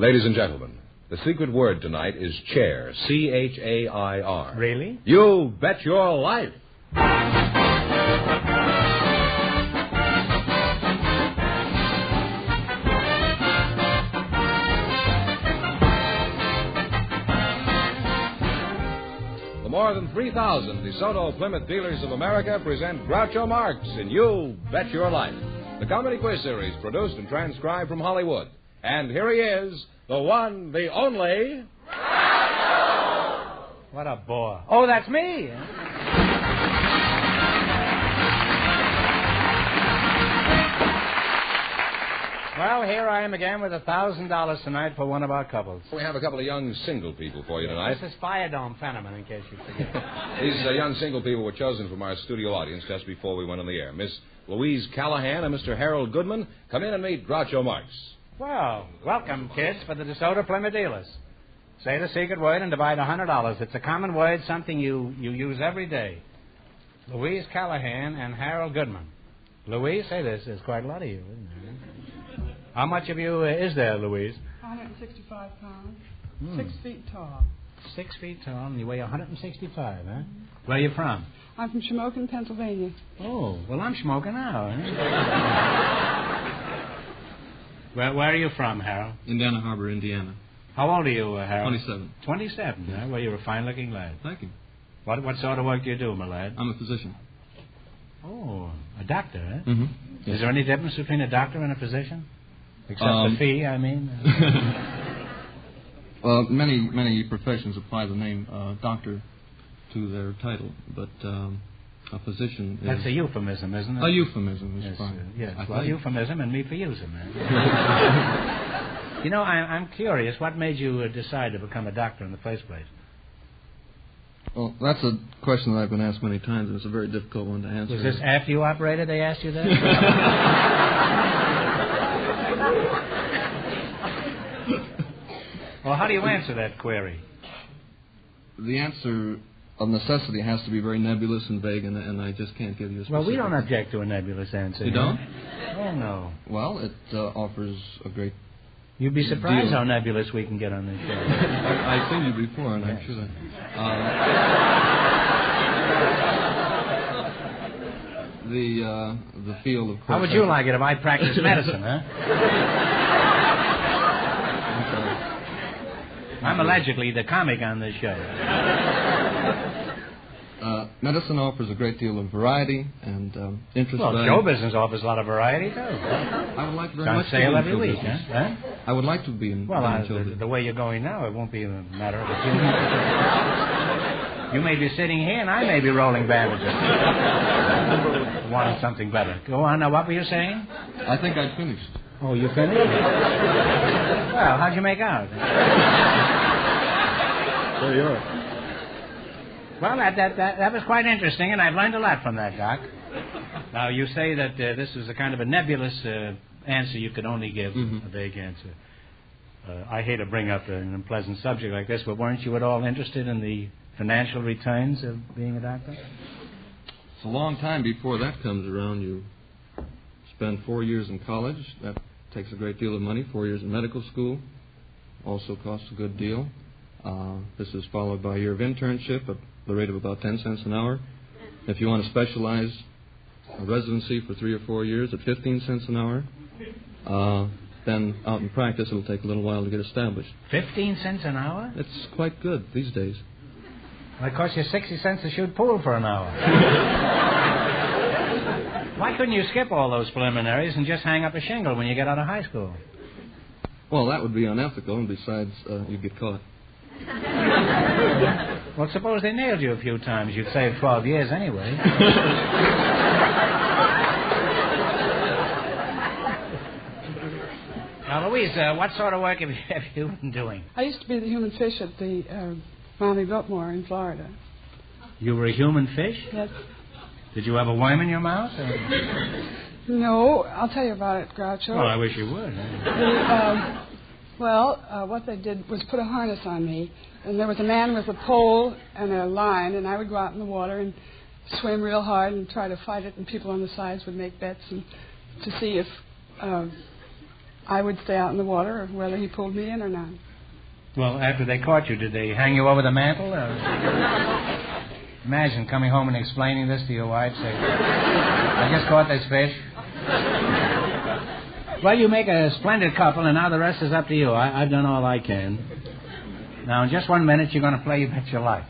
Ladies and gentlemen, the secret word tonight is chair, C-H-A-I-R. Really? You bet your life. The more than 3,000 DeSoto Plymouth dealers of America present Groucho Marx in You Bet Your Life, the comedy quiz series produced and transcribed from Hollywood. And here he is, the one, the only... Groucho! What a bore. Oh, that's me. Well, here I am again with $1,000 tonight for one of our couples. We have a couple of young single people for you tonight. This is Fire Dome Fenneman, in case you forget. These young single people were chosen from our studio audience just before we went on the air. Miss Louise Callahan and Mr. Harold Goodman, come in and meet Groucho Marx. Well, welcome, kids, for the DeSoto Plymouth dealers. Say the secret word and divide $100. It's a common word, something you use every day. Louise Callahan and Harold Goodman. Louise, say this. There's quite a lot of you, isn't there? How much of you is there, Louise? 165 pounds. 6 feet tall. 6 feet tall, and you weigh 165, huh? Where are you from? I'm from Shamokin, Pennsylvania. Oh, well, I'm smoking now, huh? Where are you from, Harold? Indiana Harbor, Indiana. How old are you, Harold? 27. 27, huh? Well, you're a fine-looking lad. Thank you. What sort of work do you do, my lad? I'm a physician. Oh, a doctor, huh? Mm-hmm. Yes. Is there any difference between a doctor and a physician? Except the fee, I mean. Well, many professions apply the name doctor to their title, but a physician is... That's a euphemism, isn't it? A euphemism is yes, fine. Yes, well, euphemism and me for using it. You know, I'm curious. What made you decide to become a doctor in the first place? Well, that's a question that I've been asked many times, and it's a very difficult one to answer. Was this after you operated they asked you that? Well, how do you answer that query? The answer of necessity has to be very nebulous and vague, and I just can't give you a specific... Well, we don't object to a nebulous answer. You don't? Oh, no. Well, it offers a great... You'd be surprised how nebulous we can get on this show. I've seen you before, and I'm sure that... the field, of course... How would you like it if I practiced medicine, huh? I'm allegedly the comic on this show. Medicine offers a great deal of variety and interest. Well, show business offers a lot of variety, too. I would like very much to be in every show week, business. Huh? I would like to be in show business. The way you're going now, it won't be a matter of a few minutes. You may be sitting here, and I may be rolling bandages. Wanting something better. Go on. Now, what were you saying? I think I'd finished. Oh, you finished? Well, how'd you make out? There you are. Well, that was quite interesting, and I've learned a lot from that, Doc. Now, you say that this is a kind of a nebulous answer you could only give, a vague answer. I hate to bring up an unpleasant subject like this, but weren't you at all interested in the financial returns of being a doctor? It's a long time before that comes around. You spend 4 years in college. That takes a great deal of money. 4 years in medical school also costs a good deal. This is followed by a year of internship at the rate of about 10 cents an hour. If you want to specialize, a residency for 3 or 4 years at 15 cents an hour. Then out in practice, it'll take a little while to get established. 15 cents an hour? It's quite good these days. Well, it costs you 60 cents to shoot pool for an hour. Why couldn't you skip all those preliminaries and just hang up a shingle when you get out of high school? Well, that would be unethical, and besides, you'd get caught. Well, suppose they nailed you a few times. You'd save 12 years anyway. Now, Louise, what sort of work have you been doing? I used to be the human fish at the Mommy Biltmore in Florida. You were a human fish? Yes. Did you have a worm in your mouth? No, I'll tell you about it, Groucho. Well, I wish you would. What they did was put a harness on me, and there was a man with a pole and a line, and I would go out in the water and swim real hard and try to fight it, and people on the sides would make bets and to see if I would stay out in the water, whether he pulled me in or not. Well, after they caught you, did they hang you over the mantle? Or... Imagine coming home and explaining this to your wife. Say, I just caught this fish. Well, you make a splendid couple, and now the rest is up to you. I've done all I can. Now, in just 1 minute, you're going to play You Bet Your Life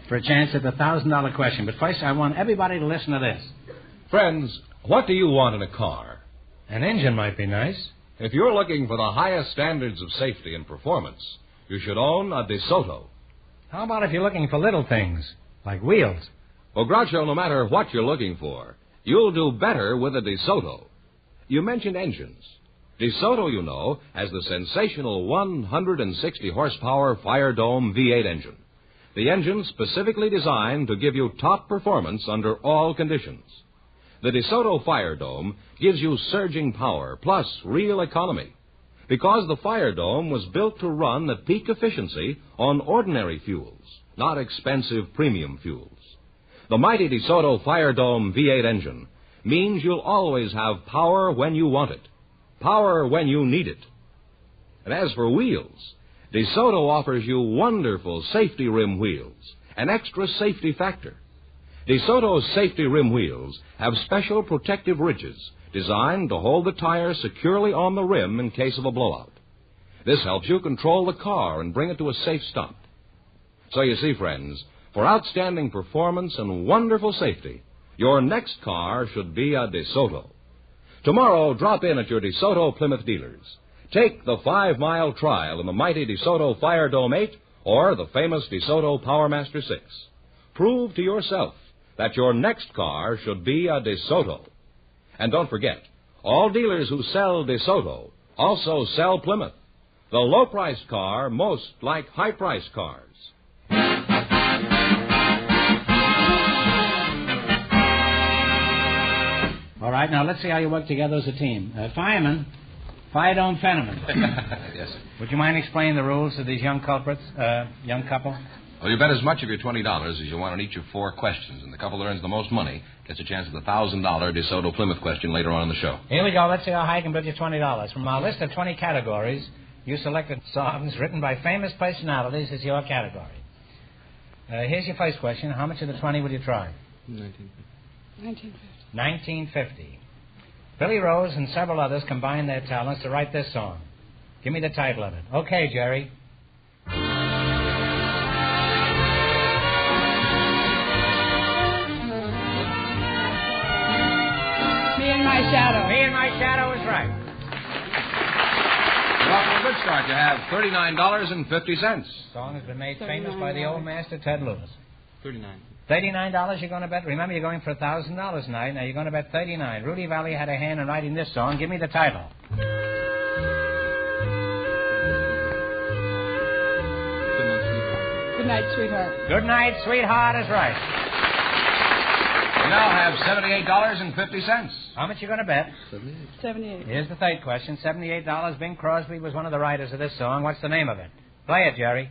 for a chance at the $1,000 question. But first, I want everybody to listen to this. Friends, what do you want in a car? An engine might be nice. If you're looking for the highest standards of safety and performance, you should own a DeSoto. How about if you're looking for little things, like wheels? Well, Groucho, no matter what you're looking for, you'll do better with a DeSoto. You mentioned engines. DeSoto, you know, has the sensational 160-horsepower Fire Dome V8 engine. The engine specifically designed to give you top performance under all conditions. The DeSoto Fire Dome gives you surging power plus real economy because the Fire Dome was built to run at peak efficiency on ordinary fuels, not expensive premium fuels. The mighty DeSoto Fire Dome V8 engine means you'll always have power when you want it, power when you need it. And as for wheels, DeSoto offers you wonderful safety rim wheels, an extra safety factor. DeSoto's safety rim wheels have special protective ridges designed to hold the tire securely on the rim in case of a blowout. This helps you control the car and bring it to a safe stop. So you see, friends, for outstanding performance and wonderful safety, your next car should be a DeSoto. Tomorrow, drop in at your DeSoto Plymouth dealers. Take the 5-mile trial in the mighty DeSoto Fire Dome 8 or the famous DeSoto PowerMaster 6. Prove to yourself that your next car should be a DeSoto. And don't forget, all dealers who sell DeSoto also sell Plymouth, the low-priced car most like high-priced cars. All right, now let's see how you work together as a team. Fireman, Fire Dome Fenneman. Yes, sir. Would you mind explaining the rules to these young culprits, young couple? Well, you bet as much of your $20 as you want on each of 4 questions, and the couple that earns the most money gets a chance at the $1,000 DeSoto Plymouth question later on in the show. Here we go. Let's see how high I can build you $20. From our list of 20 categories, you selected songs written by famous personalities as your category. Here's your first question. How much of the 20 will you try? 1950. 1950. Billy Rose and several others combined their talents to write this song. Give me the title of it. Okay, Jerry. Me and My Shadow. Me and My Shadow is right. Well, for a good start, you have $39.50. The song has been made famous by the old master Ted Lewis. $39 you're going to bet. Remember, you're going for $1,000 tonight. Now, you're going to bet $39. Rudy Valley had a hand in writing this song. Give me the title. Good Night, Sweetheart. Good Night, Sweetheart is right. You now have $78.50. How much you going to bet? 78. Here's the third question. $78. Bing Crosby was one of the writers of this song. What's the name of it? Play it, Jerry.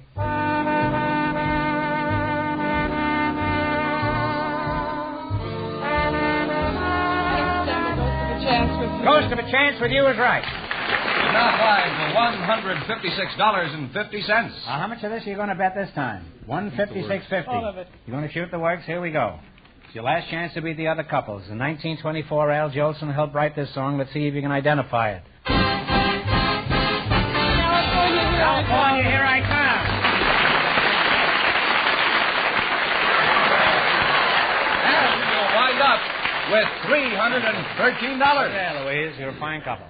Ghost of a Chance with You is right. You now find for $156.50. How much of this are you going to bet this time? $156.50. All of it. You going to shoot the works? Here we go. It's your last chance to beat the other couples. In 1924, Al Jolson helped write this song. Let's see if you can identify it. California, here I come. And you'll wind up with $313. Yeah, Louise, you're a fine couple.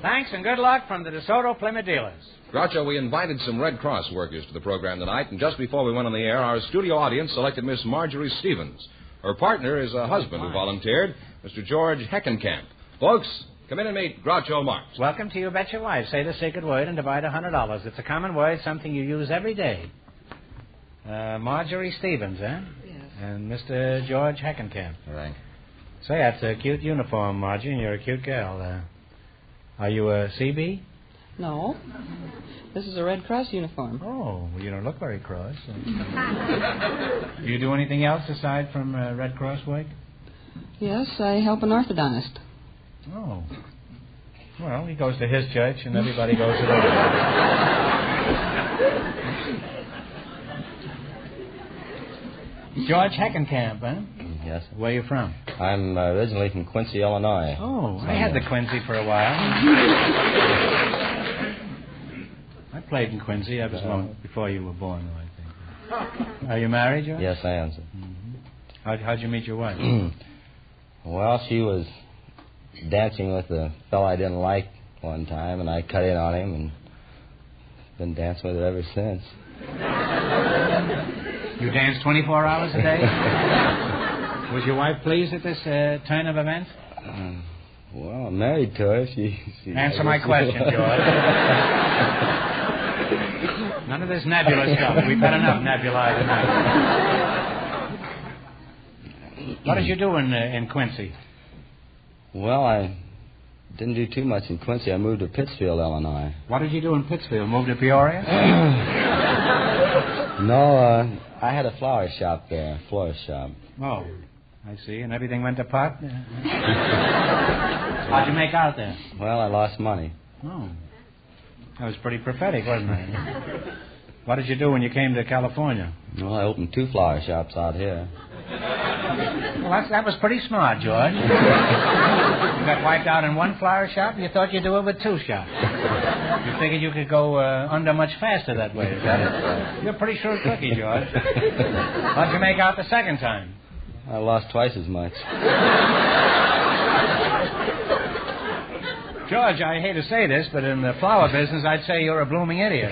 Thanks and good luck from the DeSoto Plymouth dealers. Groucho, we invited some Red Cross workers to the program tonight, and just before we went on the air, our studio audience selected Miss Marjorie Stevens. Her partner is a husband who volunteered, Mr. George Heckenkamp. Folks, come in and meet Groucho Marx. Welcome to You Bet Your Life. Say the sacred word and divide $100. It's a common word, something you use every day. Marjorie Stevens, eh? Yes. And Mr. George Heckenkamp. Right. Say, that's a cute uniform, Margie, and you're a cute girl. Are you a CB? No. This is a Red Cross uniform. Oh, well, you don't look very cross. Do you do anything else aside from Red Cross work? Yes, I help an orthodontist. Oh. Well, he goes to his church, and everybody goes to theirs. George Heckenkamp, huh? Yes. Where are you from? I'm originally from Quincy, Illinois. Oh, I had the Quincy for a while. I played in Quincy. That was long before you were born, though, I think. Are you married, George? Yes, I am, sir. Mm-hmm. How'd you meet your wife? Well, she was dancing with a fellow I didn't like one time, and I cut in on him and been dancing with her ever since. You dance 24 hours a day? Was your wife pleased at this turn of events? Well, I'm married to her. She Answer my question, George. None of this nebula stuff. We've had enough nebula tonight. What did you do in Quincy? Well, I didn't do too much in Quincy. I moved to Pittsfield, Illinois. What did you do in Pittsfield? Moved to Peoria? No, I had a flower shop there, a florist shop. Oh, I see. And everything went to pot? How'd you make out there? Well, I lost money. Oh. That was pretty prophetic, wasn't it? What did you do when you came to California? Well, I opened 2 flower shops out here. Well, that was pretty smart, George. You got wiped out in 1 flower shop, and you thought you'd do it with 2 shops. You figured you could go under much faster that way, is that it? You're a pretty shrewd cookie, George. How'd you make out the second time? I lost twice as much. George, I hate to say this, but in the flower business, I'd say you're a blooming idiot.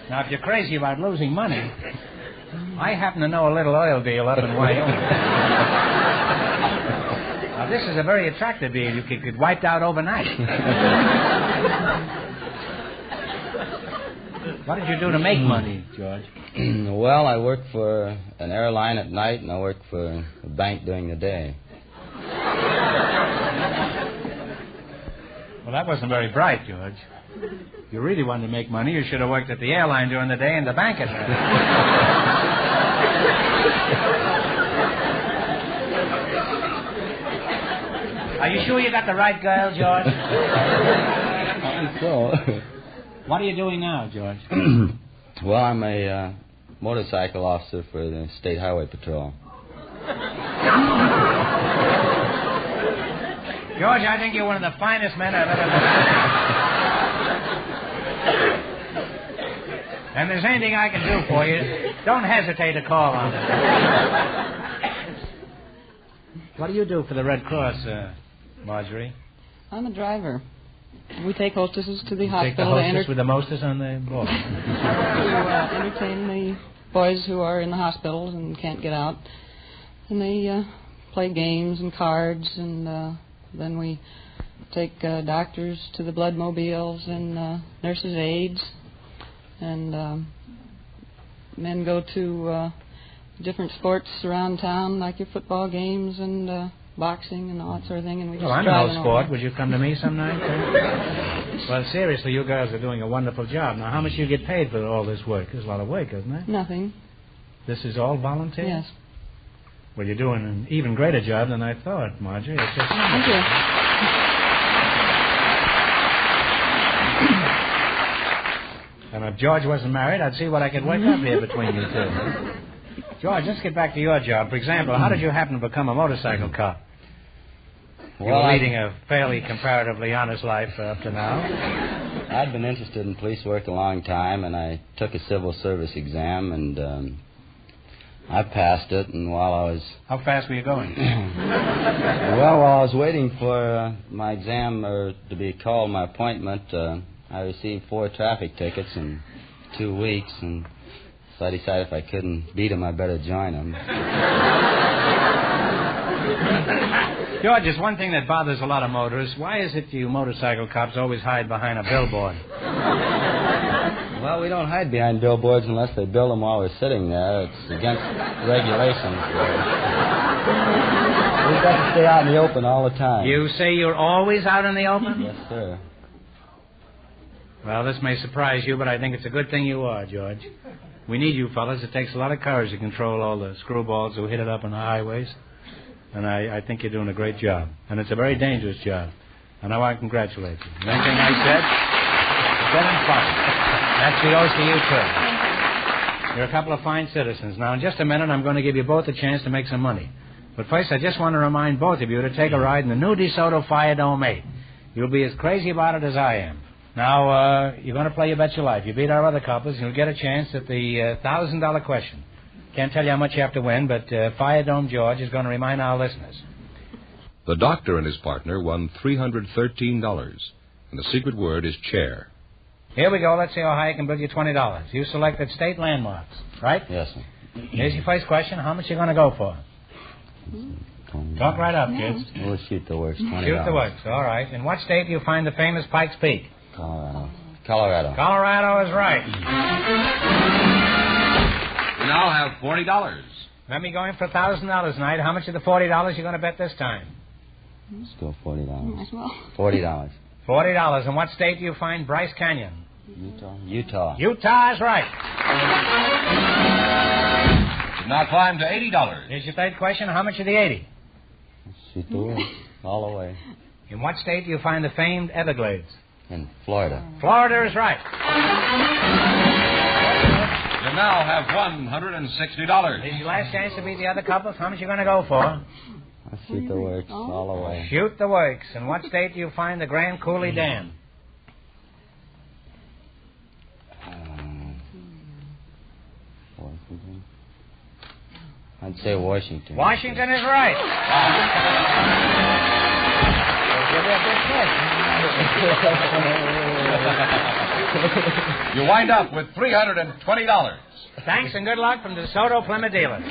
Now, if you're crazy about losing money, I happen to know a little oil deal up in Wyoming. Now, this is a very attractive deal. You could get wiped out overnight. What did you do to make money, George? Well, I worked for an airline at night, and I worked for a bank during the day. Well, that wasn't very bright, George. If you really wanted to make money, you should have worked at the airline during the day and the bank at night. Are you sure you got the right girl, George? I think so. What are you doing now, George? Well, I'm a motorcycle officer for the State Highway Patrol. George, I think you're one of the finest men I've ever met. And if there's anything I can do for you, don't hesitate to call on me. What do you do for the Red Cross, Marjorie? I'm a driver. We take hostesses to the Take the hospital hostess with the mostess on the board. to entertain the boys who are in the hospitals and can't get out. And they play games and cards, and then we take doctors to the blood mobiles and nurses' aides. And men go to different sports around town, like your football games and boxing and all that sort of thing. And we just I'm drive no sport. Would you come to me some night? Well, seriously, you guys are doing a wonderful job. Now, how much do you get paid for all this work? There's a lot of work, isn't there? Nothing. This is all volunteer? Yes. Well, you're doing an even greater job than I thought, Marjorie. It's just... Thank you. And if George wasn't married, I'd see what I could work up here between you two. George, let's get back to your job. For example, how did you happen to become a motorcycle cop? You were leading a fairly comparatively honest life up to now. I'd been interested in police work a long time, and I took a civil service exam, and I passed it, and while I was... How fast were you going? Well, while I was waiting for my exam to be called, my appointment, I received 4 traffic tickets in 2 weeks, and so I decided if I couldn't beat them, I better join them. George, there's one thing that bothers a lot of motorists. Why is it you motorcycle cops always hide behind a billboard? Well, we don't hide behind billboards unless they build them while we're sitting there. It's against regulations. We've got to stay out in the open all the time. You say you're always out in the open? Yes, sir. Well, this may surprise you, but I think it's a good thing you are, George. We need you fellas. It takes a lot of courage to control all the screwballs who hit it up on the highways. And I think you're doing a great job. And it's a very dangerous job. And I want to congratulate you. And anything I said in fun. That goes to you, too. You're a couple of fine citizens. Now, in just a minute, I'm going to give you both a chance to make some money. But first, I just want to remind both of you to take a ride in the new DeSoto Fire Dome 8. You'll be as crazy about it as I am. Now, you're going to play You Bet Your Life. You beat our other couples, and you'll get a chance at the $1,000 question. Can't tell you how much you have to win, but Fire Dome George is going to remind our listeners. The doctor and his partner won $313, and the secret word is chair. Here we go. Let's see how high I can build you $20. You selected state landmarks, right? Yes, sir. Here's your first question. How much are you going to go for? Talk right up, kids. We'll shoot the works, $20. Shoot the works. All right. In what state do you find the famous Pikes Peak? Colorado. Colorado is right. You now have $40. Let me go in for $1,000 tonight. How much of the $40 you going to bet this time? Let's go $40. Might as well. $40. $40. In what state do you find Bryce Canyon? Utah. Utah is right. You now climb to $80. Here's your third question. How much of the 80? Let's shoot the works all the way. In what state do you find the famed Everglades? In Florida. Florida is right. You now have $160. Here's your last chance to beat the other couples. How much are you going to go for? Let's shoot the works all the way. Shoot the works. In what state do you find the Grand Coulee Dam? Washington. I'd say Washington. Washington is right. You wind up with $320. Thanks and good luck from the DeSoto Plymouth dealers.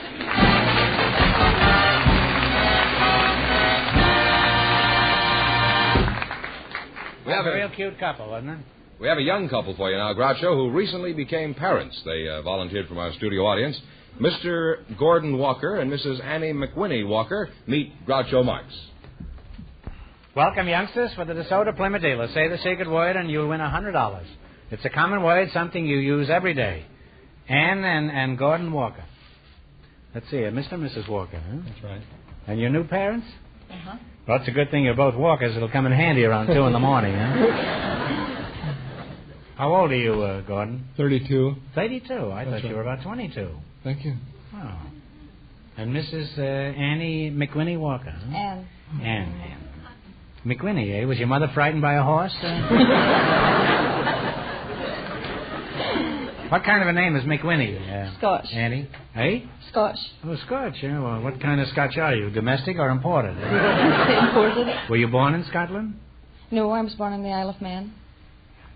We have a real cute couple, wasn't it? We have a young couple for you now, Groucho, who recently became parents. They volunteered from our studio audience. Mr. Gordon Walker and Mrs. Annie McWhinney Walker. Meet Groucho Marx. Welcome, youngsters, for the DeSoto Plymouth dealers. Say the secret word and you'll win $100. It's a common word, something you use every day. Ann and Gordon Walker. Let's see, Mr. and Mrs. Walker, huh? That's right. And your new parents? Uh-huh. Well, it's a good thing you're both Walkers. It'll come in handy around 2 in the morning, huh? How old are you, Gordon? 32. 32? I That's thought you right. were about 22. Thank you. Oh. And Mrs. Annie McWhinney Walker, huh? Ann. McWhinney, eh? Was your mother frightened by a horse? What kind of a name is McWhinney? Scotch. Annie? Eh? Scotch. Oh, Scotch, yeah. Well, what kind of Scotch are you? Domestic or imported? Imported. Were you born in Scotland? No, I was born in the Isle of Man.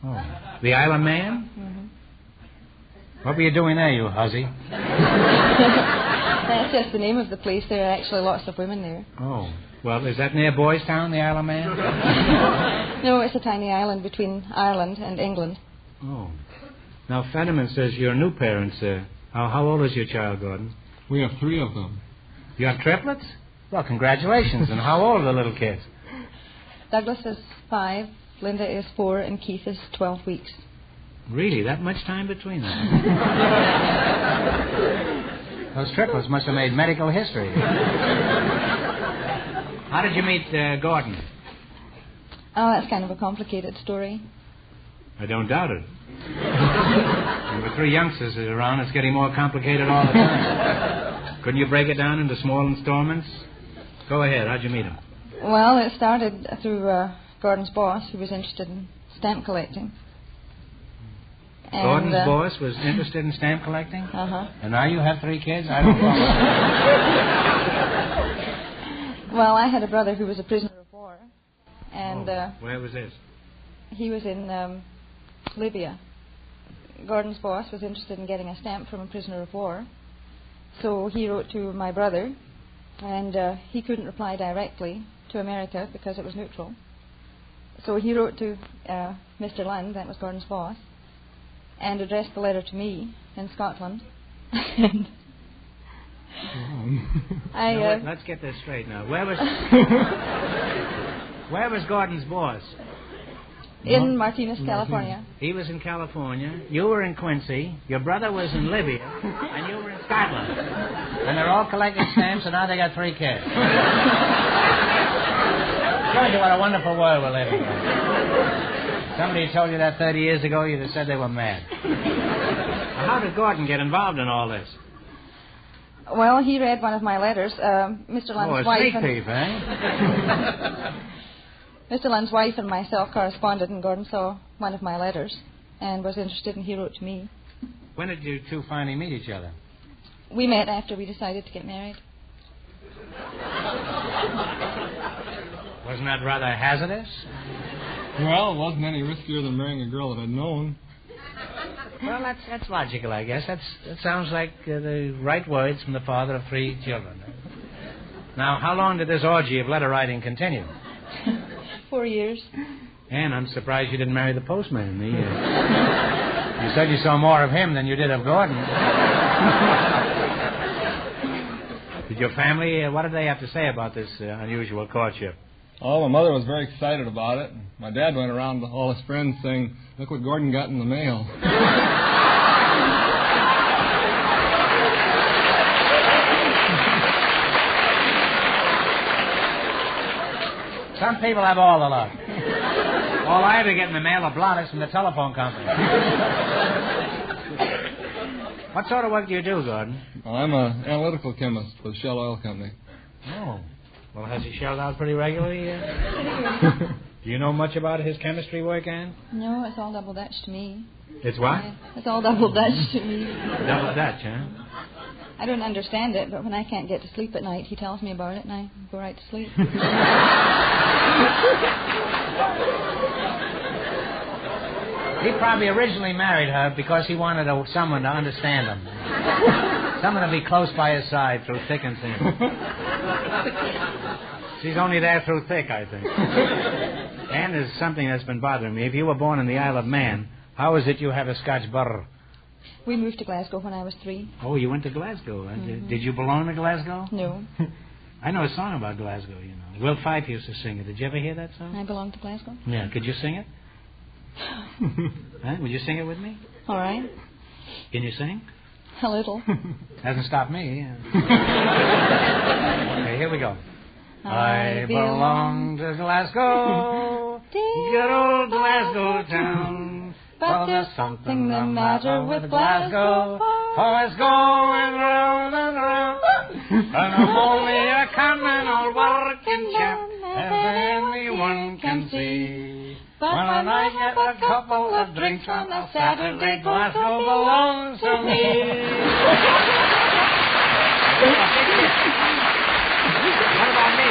Oh. The Isle of Man? Mm-hmm. What were you doing there, you hussy? That's just the name of the place. There are actually lots of women there. Oh. Well, is that near Boys Town, the Isle of Man? No, it's a tiny island between Ireland and England. Oh. Now, Fenneman says your new parents, how old is your child, Gordon? We have 3 of them. You have triplets? Well, congratulations. And how old are the little kids? Douglas is 5, Linda is 4, and Keith is 12 weeks. Really? That much time between them? Those triplets must have made medical history. How did you meet Gordon? Oh, that's kind of a complicated story. I don't doubt it. And with 3 youngsters around, it's getting more complicated all the time. Couldn't you break it down into small installments? Go ahead. How'd you meet him? Well, it started through Gordon's boss, who was interested in stamp collecting. And, Gordon's boss was interested in stamp collecting? Uh-huh. And now you have 3 kids? I don't know. Well, I had a brother who was a prisoner of war. And where was this? he was in Libya. Gordon's boss was interested in getting a stamp from a prisoner of war. So he wrote to my brother, and he couldn't reply directly to America because it was neutral. So he wrote to Mr. Lund, that was Gordon's boss, and addressed the letter to me in Scotland. And let's get this straight now. Where was Gordon's boss? In Martinez, California. He was in California. You were in Quincy. Your brother was in Libya. And you were in Scotland. And they're all collecting stamps, and now they got 3 kids. Shows you what a wonderful world we're living in. Somebody told you that 30 years ago, you'd have said they were mad. How did Gordon get involved in all this? Well, he read one of my letters. Mr. Lund's wife. Thief, eh? Mr. Lund's wife and myself corresponded, and Gordon saw one of my letters and was interested, and he wrote to me. When did you two finally meet each other? We met after we decided to get married. Wasn't that rather hazardous? Well, it wasn't any riskier than marrying a girl that I'd known. Well, that's logical, I guess. That sounds like the right words from the father of 3 children. Now, how long did this orgy of letter writing continue? 4 years. And I'm surprised you didn't marry the postman. You said you saw more of him than you did of Gordon. Did your family, what did they have to say about this unusual courtship? Oh, my mother was very excited about it. My dad went around to all his friends saying, "Look what Gordon got in the mail." Some people have all the luck. All I ever get in the mail are blotters from the telephone company. What sort of work do you do, Gordon? Well, I'm an analytical chemist for the Shell Oil Company. Oh. Well, has he shelled out pretty regularly? Do you know much about his chemistry work, Ann? No, it's all double Dutch to me. It's what? Yeah, it's all double Dutch to me. Double Dutch, huh? I don't understand it, but when I can't get to sleep at night, he tells me about it, and I go right to sleep. He probably originally married her because he wanted someone to understand him. Someone to be close by his side through thick and thin. She's only there through thick, I think. And there's something that's been bothering me. If you were born in the Isle of Man, how is it you have a Scotch burr? We moved to Glasgow when I was 3. Oh, you went to Glasgow. Mm-hmm. Did you belong to Glasgow? No. I know a song about Glasgow, you know. Will Fife used to sing it. Did you ever hear that song? I belong to Glasgow. Yeah. Could you sing it? Huh? Would you sing it with me? All right. Can you sing? A little. Hasn't stopped me. Okay, here we go. I belong to Glasgow, good old Glasgow town. But there's something the matter with Glasgow, for it's going round and round. And I'm only a common old working chap, as anyone can see. But when I get a couple of drinks on a Saturday, Glasgow belongs to me. What about me?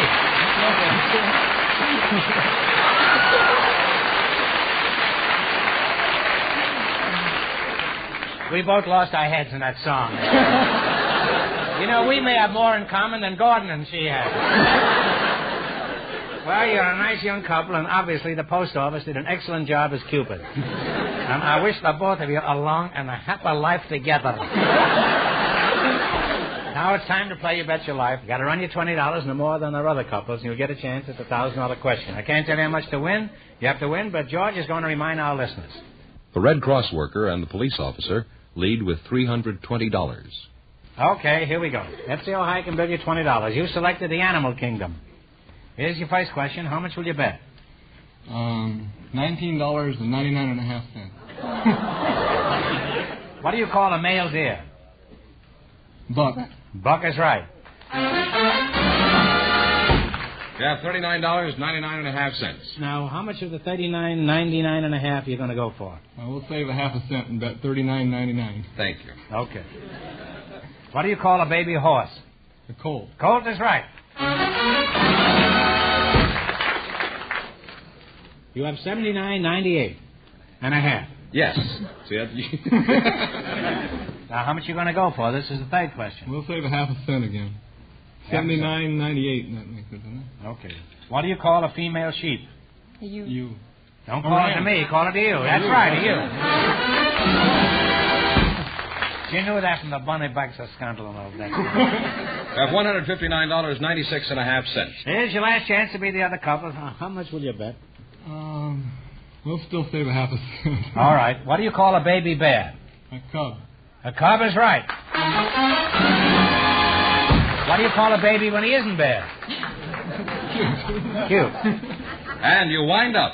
We both lost our heads in that song. You know, we may have more in common than Gordon and she has. Well, you're a nice young couple, and obviously the post office did an excellent job as Cupid. And I wish the both of you a long and a happy life together. Now it's time to play You Bet Your Life. You got to run your $20 no more than our other couples, and you'll get a chance at the $1,000 question. I can't tell you how much to win. You have to win, but George is going to remind our listeners. The Red Cross worker and the police officer lead with $320. Okay, here we go. FCO High can bill you $20. You selected the animal kingdom. Here's your first question. How much will you bet? $19.99. What do you call a male deer? Buck. Buck is right. You have $39.99. Now, how much of the $39.99 are you going to go for? We'll save a half a cent and bet $39.99. Thank you. Okay. What do you call a baby horse? A colt. Colt is right. You have $79.98 and a half. Yes. See that? Now, how much are you going to go for? This is the third question. We'll save a half a cent again. $79.98. That makes it, doesn't it? Okay. What do you call a female sheep? You. Don't call it to me. Call it to you. That's right, to you. You knew that from the Bunny Bucks of Scandal and all that. You have $159.96 and a half cents. Here's your last chance to be the other couple. How much will you bet? We'll still save a half a cent. All right. What do you call a baby bear? A cub. A cub is right. What do you call a baby when he isn't bear? Cute. And you wind up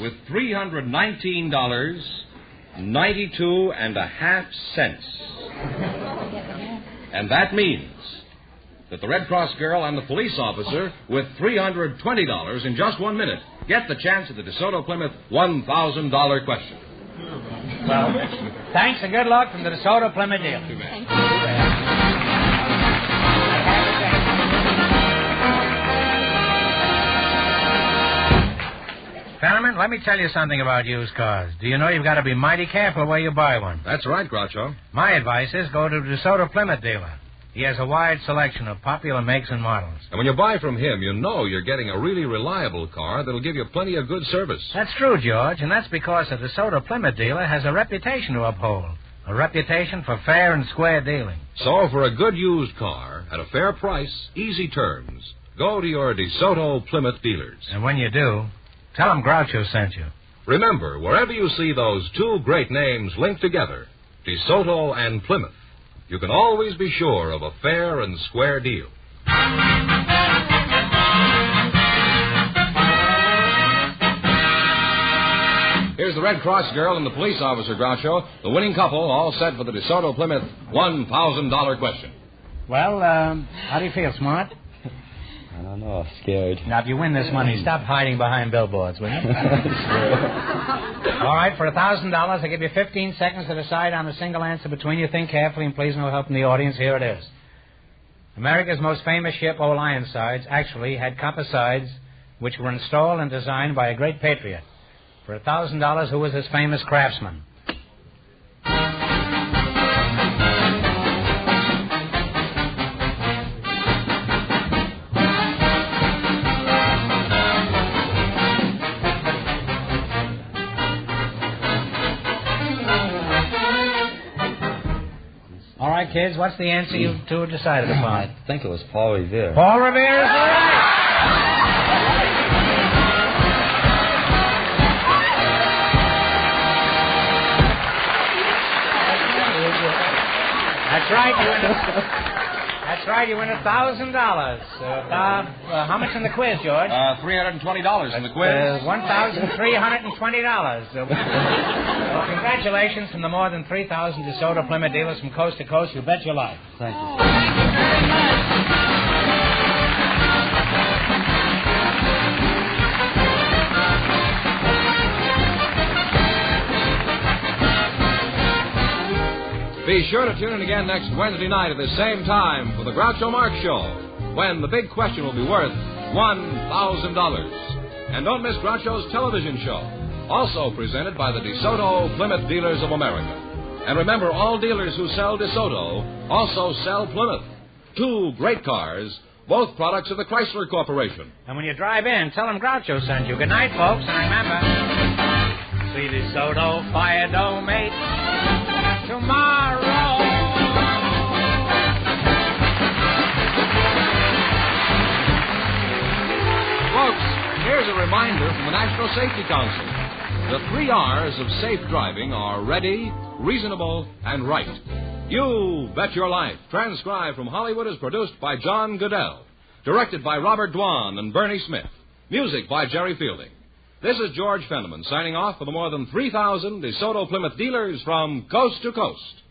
with $319.92.5. And that means that the Red Cross girl and the police officer, with $320 in just 1 minute, get the chance at the DeSoto Plymouth $1,000 question. Well, thanks and good luck from the DeSoto Plymouth deal. Thank you. Gentlemen, let me tell you something about used cars. Do you know you've got to be mighty careful where you buy one? That's right, Groucho. My advice is go to the DeSoto Plymouth dealer. He has a wide selection of popular makes and models. And when you buy from him, you know you're getting a really reliable car that'll give you plenty of good service. That's true, George, and that's because the DeSoto Plymouth dealer has a reputation to uphold. A reputation for fair and square dealing. So for a good used car at a fair price, easy terms, go to your DeSoto Plymouth dealers. And when you do, tell them Groucho sent you. Remember, wherever you see those two great names linked together, DeSoto and Plymouth, you can always be sure of a fair and square deal. Here's the Red Cross girl and the police officer, Groucho, the winning couple, all set for the DeSoto Plymouth $1,000 question. Well, how do you feel, Smart? I don't know, scared. Now, if you win this money, stop hiding behind billboards, will you? All right, for $1,000, I give you 15 seconds to decide on a single answer between you. Think carefully, and please no help from the audience. Here it is. America's most famous ship, Orion Sides, actually had copper sides, which were installed and designed by a great patriot. For $1,000, who was his famous craftsman? All right, kids, what's the answer you two have decided upon? I think it was Paul Revere. Paul Revere is right. That's right. You win $1,000. How much in the quiz, George? $320 in the quiz. $1,320. Well, congratulations from the more than 3,000 DeSoto Plymouth dealers from coast to coast. You bet your life. Thank you. Be sure to tune in again next Wednesday night at the same time for the Groucho Marx Show, when the big question will be worth $1,000. And don't miss Groucho's television show, also presented by the DeSoto Plymouth Dealers of America. And remember, all dealers who sell DeSoto also sell Plymouth. Two great cars, both products of the Chrysler Corporation. And when you drive in, tell them Groucho sent you. Good night, folks, and remember, see DeSoto Fire Domate tomorrow. Folks, here's a reminder from the National Safety Council. The 3 R's of safe driving are ready, reasonable, and right. You Bet Your Life, transcribed from Hollywood, is produced by John Goodell. Directed by Robert Dwan and Bernie Smith. Music by Jerry Fielding. This is George Fenneman signing off for the more than 3,000 DeSoto Plymouth dealers from coast to coast.